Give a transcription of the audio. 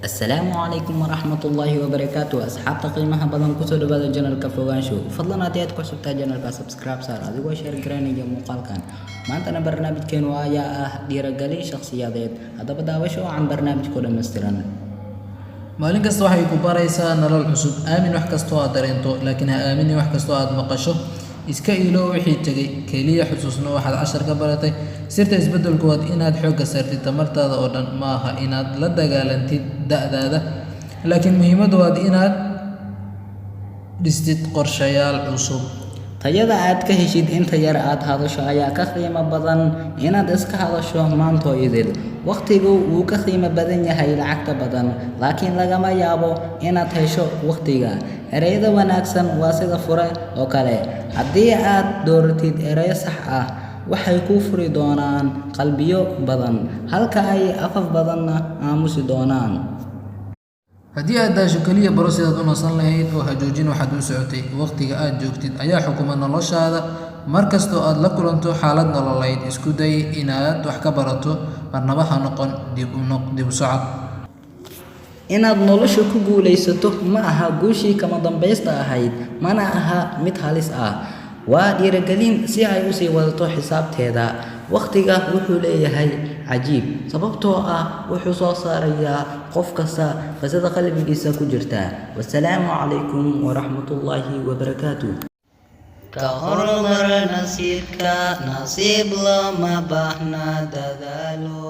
السلام عليكم ورحمة الله وبركاته. أصحاب قيمها بدن كسر بدن جنرال كفوغان شو فضلا أتيت كسب جنرال كسبسكرايب صار هذا هو شير كراني جو مقال كان ما أنت أنا برنامج كانوا يا دير قليل شخصيات هذا بدأ وشو عن برنامج كل مسترن maalin kasta waxay ku baraysaa nolol cusub aamin wax kastoo aad dareento laakiin ha aaminin wax kastoo aad maqasho iska ilo wixii tagay kaliya xusuusno waxaad cashar ka baratay sirta isbedelku waa inaad xoogga saartid tamartaada oo dhan ma aha inaad la dagaalantid da'daada laakiin muhiimadu waa inaad dhistid qorshayaal cusub tayada aad ka heshid inta yar aad hadasho ayaa ka qiimo badan inaad iska hadasho maanto idil waqtigu wuu ka qiimo badan yahay lacagta badan laakiin lagama yaabo inaad hesho waqtiga ereyada wanaagsan waa sida fure oo kale haddii aad dooratid erey sax ah waxay kuu furi doonaan qalbiyo badan halka ay afaf badanna aamusi doonaan haddii aad daasho kaliya baro sidaad u nasan lahayd oo ha joojin waxaad u socotay waqtiga aad joogtid ayaa xukuma noloshaada mar kastoo aad la kulanto xaalad nololeed isku day inaad wax ka barato marnaba ha noqon dib u socod inaad nolosha ku guulaysato ma aha guushii kama dambaysta ahayd mana aha mid halis ah waa dhiirigelin si ay u sii wadato xisaabteeda waqtiga wuxuu leeyahay cajiib sababtoo ah wuxuu soo saarayaa qof kasta qisada qalbigiisa ku jirta wassalaamu calaykum waraxmatullaahi wabarakaatuh ka hormar nasiibka nasiib lama baahna dadaalo